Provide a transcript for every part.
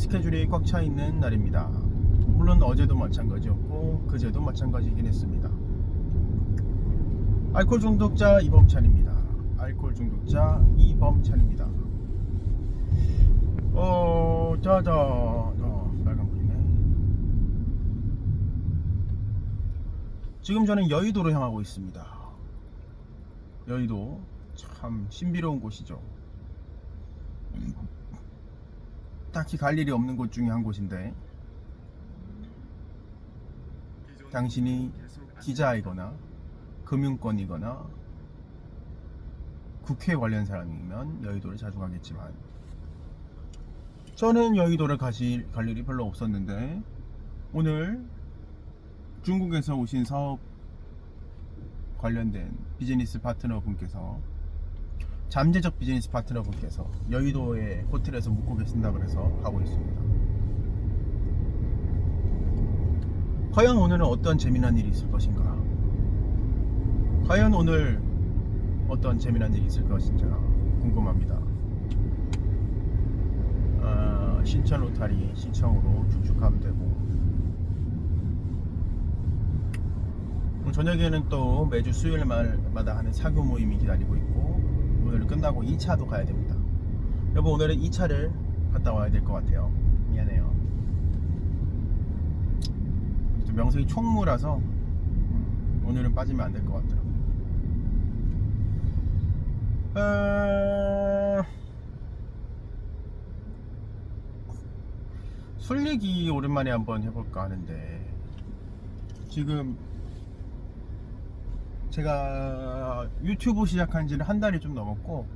스케줄이 꽉 차 있는 날입니다. 물론 어제도 마찬가지였고 그제도 마찬가지이긴 했습니다. 알코올 중독자 이범찬입니다. 알코올 중독자 이범찬입니다. 빨간불이네. 지금 저는 여의도로 향하고 있습니다. 여의도 참 신비로운 곳이죠. 딱히 갈 일이 없는 곳 중에 한 곳인데, 당신이 기자이거나 금융권이거나 국회 관련 사람이면 여의도를 자주 가겠지만 저는 여의도를 갈 일이 별로 없었는데, 오늘 중국에서 오신 사업 관련된 비즈니스 파트너 분께서, 잠재적 비즈니스 파트너 분께서 여의도의 호텔에서 묵고 계신다 그래서 가고 있습니다. 과연 오늘은 어떤 재미난 일이 있을 것인가? 과연 오늘 어떤 재미난 일이 있을 것인지 궁금합니다. 신천 로타리 시청으로 쭉쭉 가면 되고, 저녁에는 또 매주 수요일마다 하는 사교 모임이 기다리고 있고, 오늘은 끝나고 2차도 가야 됩니다. 여보, 오늘은 2차를 갔다 와야 될 것 같아요. 미안해요. 명색이 총무라서 오늘은 빠지면 안 될 것 같더라고요. 술 얘기 오랜만에 한번 해볼까 하는데, 지금 제가 유튜브 시작한 지는 한 달이 좀 넘었고,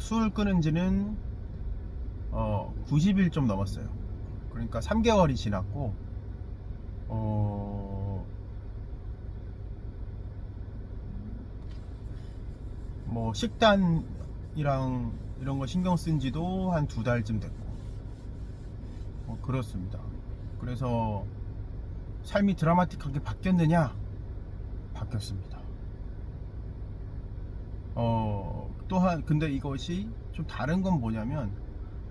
술 끊은 지는 90일 좀 넘었어요. 그러니까 3개월이 지났고, 뭐 식단이랑 이런 거 신경 쓴 지도 한 2달쯤 됐고, 그렇습니다. 그래서 삶이 드라마틱하게 바뀌었느냐? 바뀌었습니다. 또한 근데 이것이 좀 다른 건 뭐냐면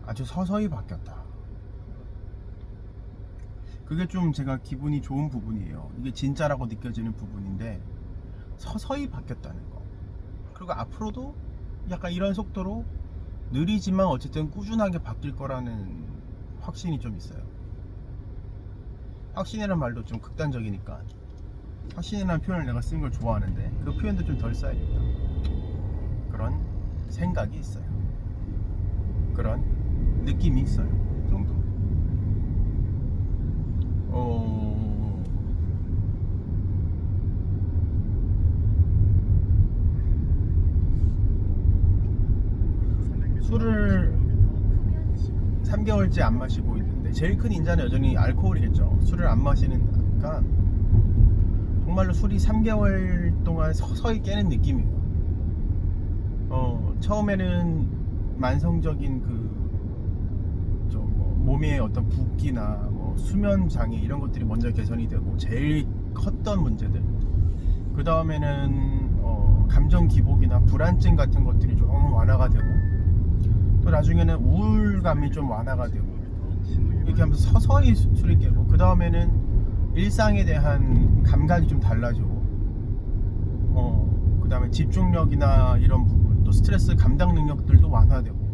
아주 서서히 바뀌었다. 그게 좀 제가 기분이 좋은 부분이에요. 이게 진짜라고 느껴지는 부분인데, 서서히 바뀌었다는 거. 그리고 앞으로도 약간 이런 속도로 느리지만 어쨌든 꾸준하게 바뀔 거라는 확신이 좀 있어요. 확신이라는 말도 좀 극단적이니까, 확신이라는 표현을 내가 쓰는 걸 좋아하는데 그 표현도 좀 덜 써야겠다. 그런 생각이 있어요. 그런 느낌이 있어요. 정도. 술을 3개월째 안 마시고 있는데, 제일 큰 인자는 여전히 알코올이겠죠. 술을 안 마시니까 정말로 술이 3개월 동안 서서히 깨는 느낌이에요. 처음에는 만성적인 몸의 어떤 붓기나 수면 장애 이런 것들이 먼저 개선이 되고, 제일 컸던 문제들, 그 다음에는 감정 기복이나 불안증 같은 것들이 좀 완화가 되고, 또 나중에는 우울감이 좀 완화가 되고, 이렇게 하면서 서서히 술이 깨고, 그 다음에는 일상에 대한 감각이 좀 달라지고, 그 다음에 집중력이나 이런 부분, 또 스트레스 감당 능력들도 완화되고,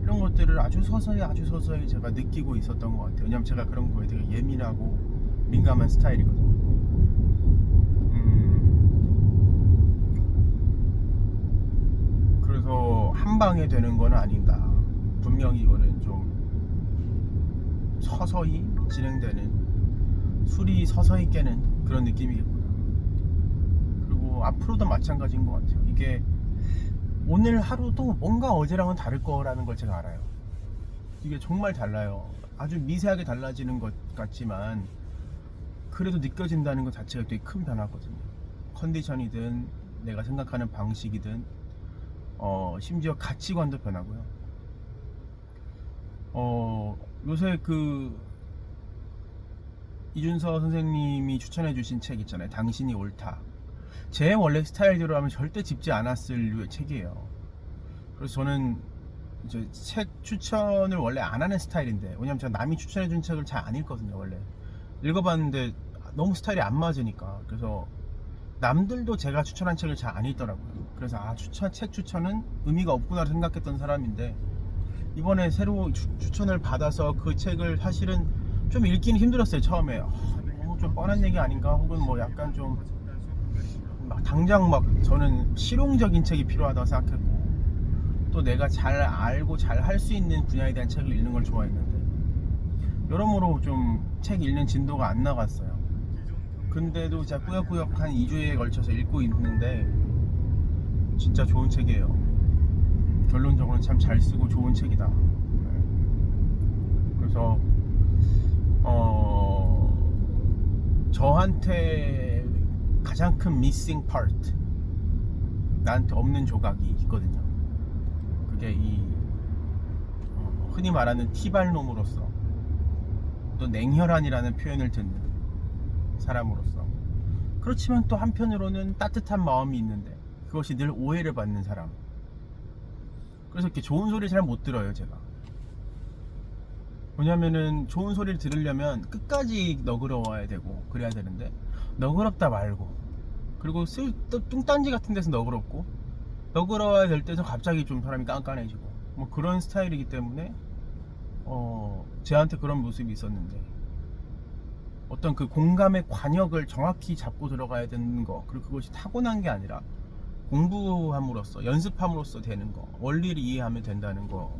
이런 것들을 아주 서서히 제가 느끼고 있었던 것 같아요. 왜냐면 제가 그런 거에 되게 예민하고 민감한 스타일이거든요. 그래서 한 방에 되는 건 아닌가. 분명히 이거는 좀 서서히 진행되는, 술이 서서히 깨는 그런 느낌이겠구나. 그리고 앞으로도 마찬가지인 것 같아요. 이게 오늘 하루도 뭔가 어제랑은 다를 거라는 걸 제가 알아요. 이게 정말 달라요. 아주 미세하게 달라지는 것 같지만 그래도 느껴진다는 것 자체가 되게 큰 변화거든요. 컨디션이든 내가 생각하는 방식이든 심지어 가치관도 변하고요. 요새 이준서 선생님이 추천해 주신 책 있잖아요. 당신이 옳다. 제 원래 스타일대로 하면 절대 집지 않았을 류의 책이에요. 그래서 저는 이제 책 추천을 원래 안 하는 스타일인데, 왜냐면 제가 남이 추천해준 책을 잘 안 읽거든요. 원래 읽어봤는데 너무 스타일이 안 맞으니까. 그래서 남들도 제가 추천한 책을 잘 안 읽더라고요. 그래서 책 추천은 의미가 없구나 생각했던 사람인데, 이번에 새로 추천을 받아서 그 책을 사실은 좀 읽기는 힘들었어요. 처음에 너무 좀 뻔한 얘기 아닌가, 혹은 뭐 약간 좀 막 당장 막 저는 실용적인 책이 필요하다고 생각했고, 또 내가 잘 알고 잘 할 수 있는 분야에 대한 책을 읽는 걸 좋아했는데, 여러모로 좀 책 읽는 진도가 안 나갔어요. 근데도 제가 꾸역꾸역 한 2주에 걸쳐서 읽고 있는데 진짜 좋은 책이에요. 결론적으로는 참 잘 쓰고 좋은 책이다. 그래서 저한테 가장 큰 missing part, 나한테 없는 조각이 있거든요. 그게 이 흔히 말하는 티발놈으로서, 또 냉혈한이라는 표현을 듣는 사람으로서, 그렇지만 또 한편으로는 따뜻한 마음이 있는데 그것이 늘 오해를 받는 사람. 그래서 이렇게 좋은 소리 잘 못 들어요, 제가. 왜냐면은 좋은 소리를 들으려면 끝까지 너그러워야 되고 그래야 되는데, 너그럽다 말고, 그리고 또 뚱딴지 같은 데서 너그럽고, 너그러워야 될 때서 갑자기 좀 사람이 깐깐해지고, 뭐 그런 스타일이기 때문에 제한테 그런 모습이 있었는데, 어떤 그 공감의 관역을 정확히 잡고 들어가야 되는 거, 그리고 그것이 타고난 게 아니라 공부함으로써, 연습함으로써 되는 거, 원리를 이해하면 된다는 거,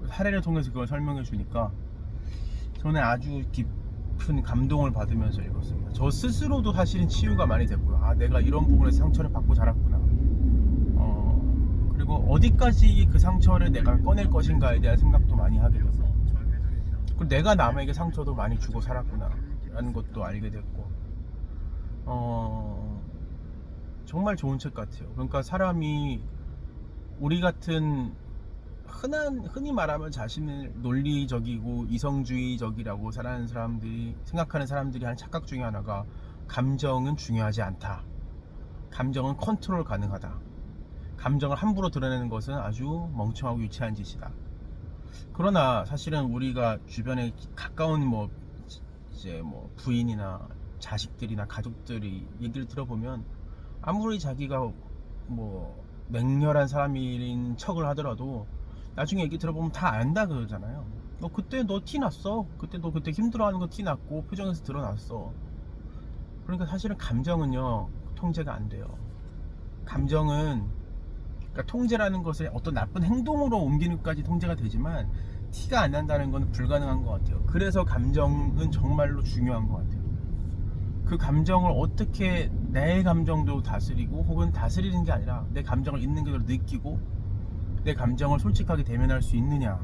사례를 통해서 그걸 설명해 주니까 저는 아주 깊은 감동을 받으면서 읽었습니다. 저 스스로도 사실은 치유가 많이 됐고요. 아, 내가 이런 부분에서 상처를 받고 자랐구나. 그리고 어디까지 그 상처를 내가 꺼낼 것인가에 대한 생각도 많이 하게 되고, 그리고 내가 남에게 상처도 많이 주고 살았구나 라는 것도 알게 됐고, 정말 좋은 책 같아요. 그러니까 사람이, 우리 같은 흔히 말하면 자신을 논리적이고 이성주의적이라고 생각하는 사람들이 하는 착각 중에 하나가, 감정은 중요하지 않다, 감정은 컨트롤 가능하다, 감정을 함부로 드러내는 것은 아주 멍청하고 유치한 짓이다. 그러나 사실은 우리가 주변에 가까운 이제 부인이나 자식들이나 가족들이 얘기를 들어보면, 아무리 자기가 맹렬한 사람인 척을 하더라도 나중에 얘기 들어보면 다 안다 그러잖아요. 너 그때 너 티 났어. 그때 너 그때 힘들어하는 거 티 났고 표정에서 드러났어. 그러니까 사실은 감정은요, 통제가 안 돼요. 감정은, 그러니까 통제라는 것을 어떤 나쁜 행동으로 옮기는 것까지 통제가 되지만 티가 안 난다는 건 불가능한 것 같아요. 그래서 감정은 정말로 중요한 것 같아요. 그 감정을 어떻게, 내 감정도 다스리고, 혹은 다스리는 게 아니라 내 감정을 있는 그대로 느끼고 내 감정을 솔직하게 대면할 수 있느냐,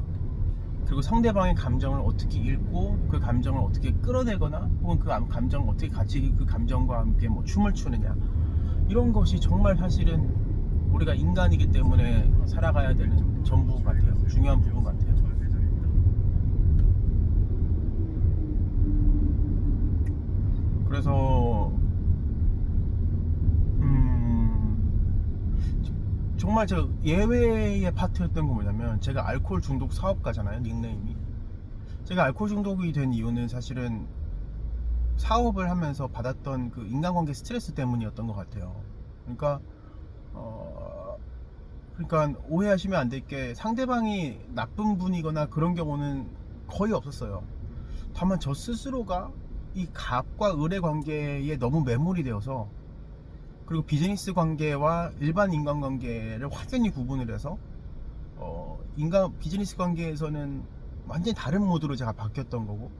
그리고 상대방의 감정을 어떻게 읽고 그 감정을 어떻게 끌어내거나, 혹은 그 감정을 어떻게 같이 그 감정과 함께 춤을 추느냐, 이런 것이 정말 사실은 우리가 인간이기 때문에 살아가야 되는 전부 같아요. 중요한 부분 같아요. 그래서 정말 저 예외의 파트였던 거 뭐냐면, 제가 알코올 중독 사업가잖아요, 닉네임이. 제가 알코올 중독이 된 이유는 사실은 사업을 하면서 받았던 그 인간관계 스트레스 때문이었던 것 같아요. 그러니까 오해하시면 안 될 게, 상대방이 나쁜 분이거나 그런 경우는 거의 없었어요. 다만 저 스스로가 이 갑과 을의 관계에 너무 매몰이 되어서, 그리고 비즈니스 관계와 일반 인간관계를 확연히 구분을 해서 비즈니스 관계에서는 완전히 다른 모드로 제가 바뀌었던 거고,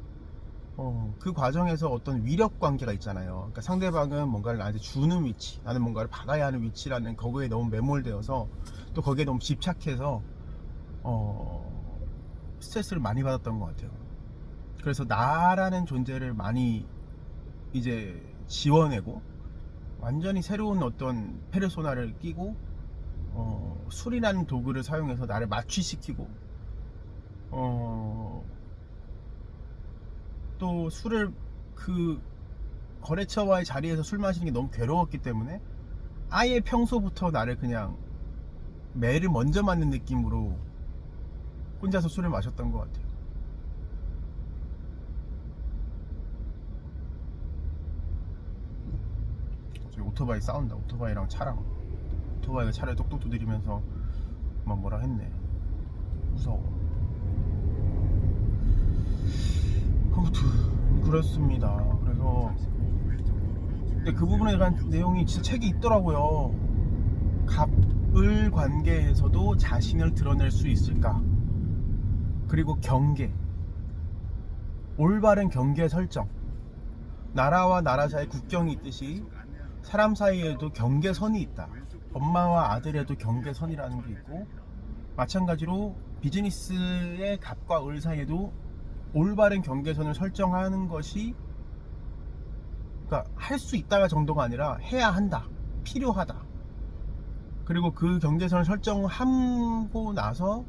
그 과정에서 어떤 위력 관계가 있잖아요. 그러니까 상대방은 뭔가를 나한테 주는 위치, 나는 뭔가를 받아야 하는 위치라는 거기에 너무 매몰되어서, 또 거기에 너무 집착해서 스트레스를 많이 받았던 것 같아요. 그래서 나라는 존재를 많이 이제 지워내고, 완전히 새로운 어떤 페르소나를 끼고, 술이라는 도구를 사용해서 나를 마취시키고, 또 술을, 그 거래처와의 자리에서 술 마시는 게 너무 괴로웠기 때문에 아예 평소부터 나를 그냥 매를 먼저 맞는 느낌으로 혼자서 술을 마셨던 것 같아요. 저기 오토바이 싸운다. 오토바이랑 차랑. 오토바이가 차를 똑똑 두드리면서 막 뭐라 했네. 무서워. 아무튼 그렇습니다. 그래서 근데 그 부분에 대한 내용이 진짜 책이 있더라고요. 갑을 관계에서도 자신을 드러낼 수 있을까? 그리고 경계, 올바른 경계 설정. 나라와 나라 사이 국경이 있듯이 사람 사이에도 경계선이 있다. 엄마와 아들에도 경계선이라는 게 있고, 마찬가지로 비즈니스의 갑과 을 사이에도 올바른 경계선을 설정하는 것이, 그러니까 할 수 있다가 정도가 아니라 해야 한다, 필요하다. 그리고 그 경계선을 설정하고 나서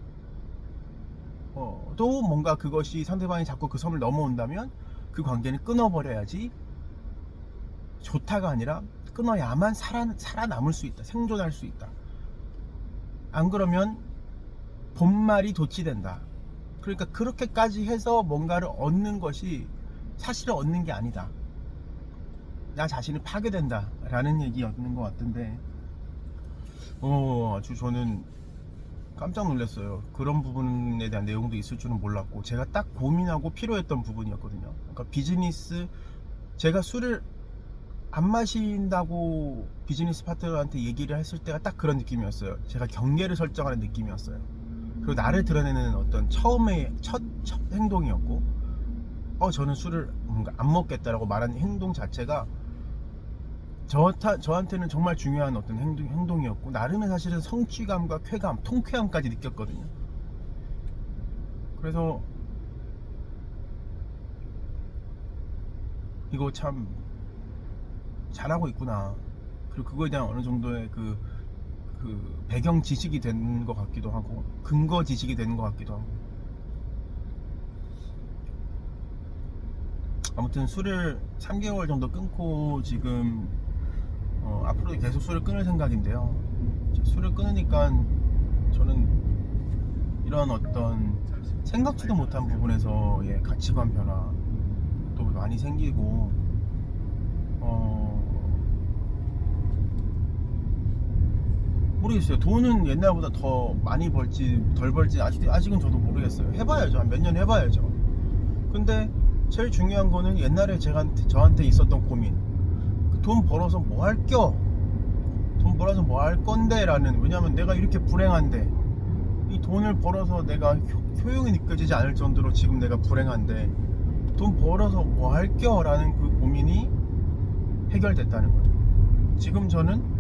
또 뭔가 그것이 상대방이 자꾸 그 선을 넘어온다면 그 관계는 끊어버려야지, 좋다가 아니라 끊어야만 살아남을 수 있다, 생존할 수 있다. 안 그러면 본말이 도취된다. 그러니까 그렇게까지 해서 뭔가를 얻는 것이 사실은 얻는 게 아니다, 나 자신이 파괴된다 라는 얘기였는 것 같은데, 아주 저는 깜짝 놀랐어요. 그런 부분에 대한 내용도 있을 줄은 몰랐고, 제가 딱 고민하고 필요했던 부분이었거든요. 그러니까 비즈니스, 제가 술을 안 마신다고 비즈니스 파트너한테 얘기를 했을 때가 딱 그런 느낌이었어요. 제가 경계를 설정하는 느낌이었어요. 그리고 나를 드러내는 어떤 처음의 첫 행동이었고, 저는 술을 뭔가 안 먹겠다라고 말한 행동 자체가 저한테는 정말 중요한 어떤 행동이었고, 나름의 사실은 성취감과 쾌감, 통쾌함까지 느꼈거든요. 그래서 이거 참 잘하고 있구나. 그리고 그거에 대한 어느 정도의 그 배경 지식이 된 것 같기도 하고, 근거 지식이 되는 것 같기도 하고. 아무튼 술을 3개월 정도 끊고 지금 앞으로 계속 술을 끊을 생각인데요. 술을 끊으니까 저는 이런 어떤 생각지도 못한 부분에서의 가치관 변화도 많이 생기고, 모르겠어요. 돈은 옛날보다 더 많이 벌지 덜 벌지 아직은 저도 모르겠어요. 해봐야죠. 한 몇 년 해봐야죠. 근데 제일 중요한 거는 옛날에 저한테 있었던 고민, 돈 벌어서 뭐 할겨? 돈 벌어서 뭐 할 건데? 라는, 왜냐면 내가 이렇게 불행한데, 이 돈을 벌어서 내가 효용이 느껴지지 않을 정도로 지금 내가 불행한데 돈 벌어서 뭐 할겨? 라는 그 고민이 해결됐다는 거예요. 지금 저는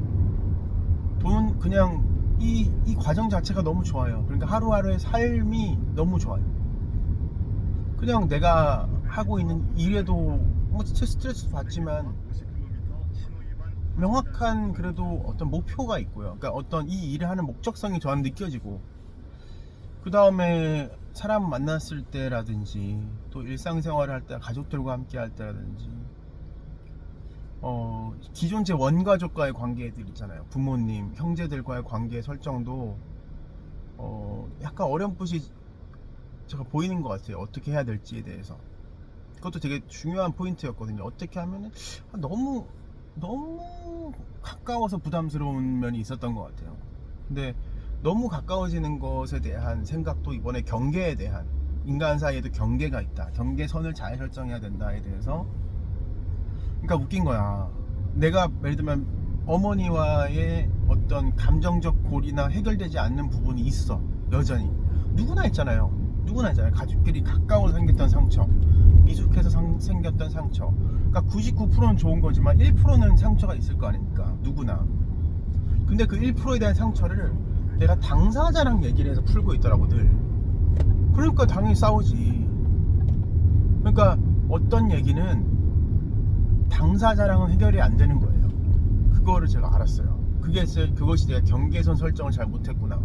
돈, 그냥 이 과정 자체가 너무 좋아요. 그러니까 하루하루의 삶이 너무 좋아요. 그냥 내가 하고 있는 일에도 뭐 스트레스 받지만 명확한 그래도 어떤 목표가 있고요. 그러니까 어떤 이 일을 하는 목적성이 저한테 느껴지고, 그 다음에 사람 만났을 때라든지 또 일상생활을 할 때, 가족들과 함께 할 때라든지, 기존 제 원가족과의 관계들 있잖아요. 부모님, 형제들과의 관계 설정도 약간 어렴풋이 제가 보이는 것 같아요. 어떻게 해야 될지에 대해서. 그것도 되게 중요한 포인트였거든요. 어떻게 하면은 너무 가까워서 부담스러운 면이 있었던 것 같아요. 근데 너무 가까워지는 것에 대한 생각도, 이번에 경계에 대한, 인간 사이에도 경계가 있다, 경계선을 잘 설정해야 된다에 대해서. 그러니까 웃긴 거야. 내가 예를 들면 어머니와의 어떤 감정적 고리나 해결되지 않는 부분이 있어. 여전히 누구나 있잖아요. 가족끼리 가까워서 생겼던 상처, 미숙해서 생겼던 상처. 그러니까 99%는 좋은 거지만 1%는 상처가 있을 거 아닙니까, 누구나. 근데 그 1%에 대한 상처를 내가 당사자랑 얘기를 해서 풀고 있더라고, 늘. 그러니까 당연히 싸우지. 그러니까 어떤 얘기는 당사자랑은 해결이 안 되는 거예요. 그거를 제가 알았어요. 그것이 내가 경계선 설정을 잘 못했구나.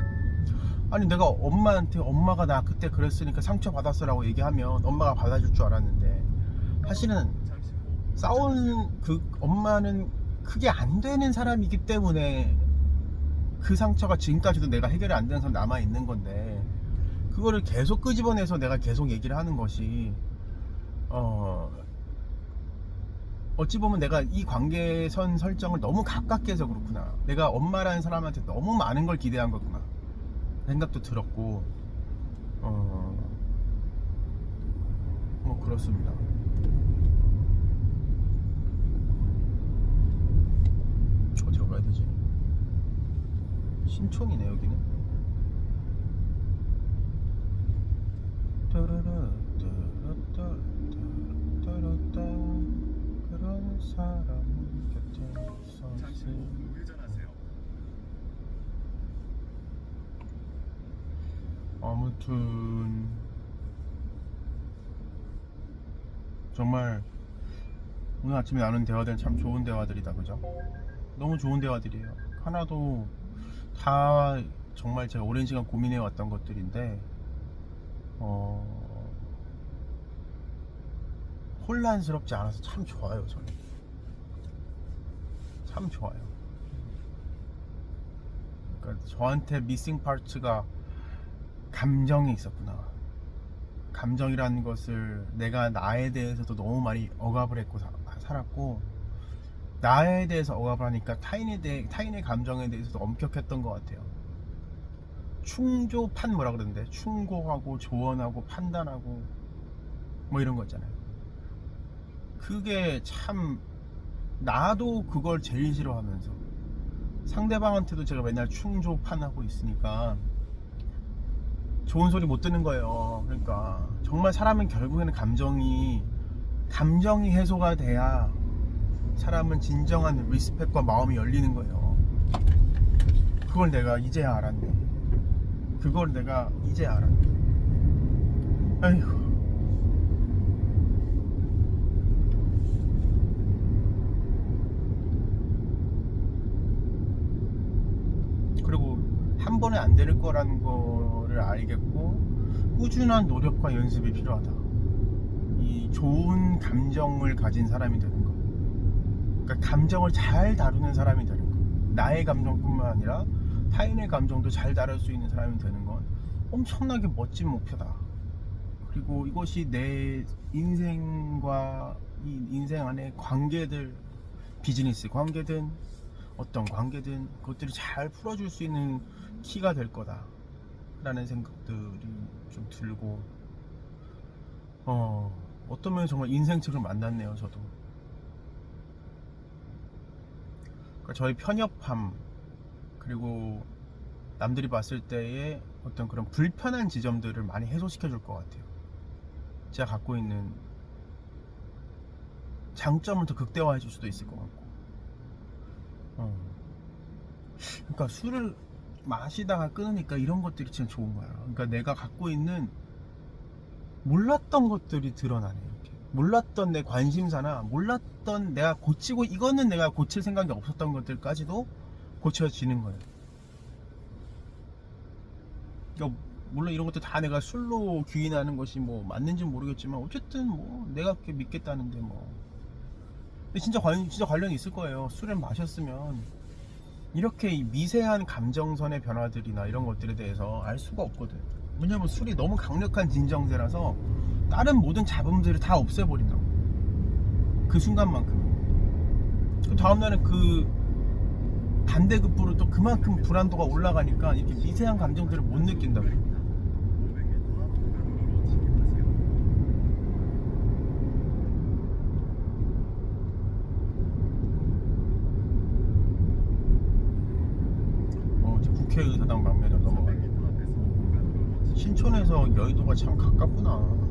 아니, 내가 엄마한테 엄마가 나 그때 그랬으니까 상처받았어 라고 얘기하면 엄마가 받아줄 줄 알았는데, 사실은 싸운 그 엄마는 그게 안 되는 사람이기 때문에 그 상처가 지금까지도 내가 해결이 안 되는 사람 남아있는 건데, 그거를 계속 끄집어내서 내가 계속 얘기를 하는 것이 어찌 보면 내가 이 관계선 설정을 너무 가깝게 해서 그렇구나, 내가 엄마라는 사람한테 너무 많은 걸 기대한 거구나 생각도 들었고, 뭐 그렇습니다. 어디로 가야 되지? 신촌이네 여기는. 그런 사람 곁에 있었을. 아무튼 정말 오늘 아침에 나눈 대화들은 참 좋은 대화들이다, 그죠? 너무 좋은 대화들이에요. 하나도 다 정말 제가 오랜 시간 고민해 왔던 것들인데 혼란스럽지 않아서 참 좋아요. 저는 참 좋아요. 그러니까 저한테 미싱 파트가 감정이 있었구나. 감정이라는 것을 내가 나에 대해서도 너무 많이 억압을 했고 살았고, 나에 대해서 억압을 하니까 타인의 감정에 대해서도 엄격했던 것 같아요. 뭐라 그러는데, 충고하고 조언하고 판단하고 뭐 이런 거 있잖아요. 그게 참, 나도 그걸 제일 싫어하면서 상대방한테도 제가 맨날 충조판하고 있으니까 좋은 소리 못 듣는 거예요. 그러니까 정말 사람은 결국에는 감정이 해소가 돼야 사람은 진정한 리스펙과 마음이 열리는 거예요. 그걸 내가 이제야 알았네. 아휴. 그리고 한 번에 안 될 거라는 거를 알겠고, 꾸준한 노력과 연습이 필요하다. 이 좋은 감정을 가진 사람이 되는 거, 그러니까 감정을 잘 다루는 사람이 되는 거, 나의 감정뿐만 아니라 타인의 감정도 잘 다룰 수 있는 사람이 되는 건 엄청나게 멋진 목표다. 그리고 이것이 내 인생과 이 인생 안에 관계들, 비즈니스 관계든 어떤 관계든 그것들이 잘 풀어줄 수 있는 키가 될 거다 라는 생각들이 좀 들고, 어떤 면에 정말 인생책을 만났네요. 저도 그러니까 저의 편협함, 그리고 남들이 봤을 때의 어떤 그런 불편한 지점들을 많이 해소시켜 줄 것 같아요. 제가 갖고 있는 장점을 더 극대화해 줄 수도 있을 것 같고. 그러니까 술을 마시다가 끊으니까 이런 것들이 진짜 좋은 거야. 그러니까 내가 갖고 있는 몰랐던 것들이 드러나네. 이렇게 몰랐던 내 관심사나 몰랐던 이거는 내가 고칠 생각이 없었던 것들까지도 고쳐지는 거예요. 그러니까 물론 이런 것도 다 내가 술로 규인하는 것이 뭐 맞는지는 모르겠지만, 어쨌든 뭐 내가 그렇게 믿겠다는데 뭐. 근데 진짜 관련이 있을 거예요. 술을 마셨으면 이렇게 이 미세한 감정선의 변화들이나 이런 것들에 대해서 알 수가 없거든. 왜냐면 술이 너무 강력한 진정제라서 다른 모든 잡음들을 다 없애버린다고, 그 순간만큼. 그 다음날은 그 반대급부로 또 그만큼 불안도가 올라가니까 이렇게 미세한 감정들을 못 느낀다고. 이제 국회의사당 방면으로 넘어가네. 신촌에서 여의도가 참 가깝구나.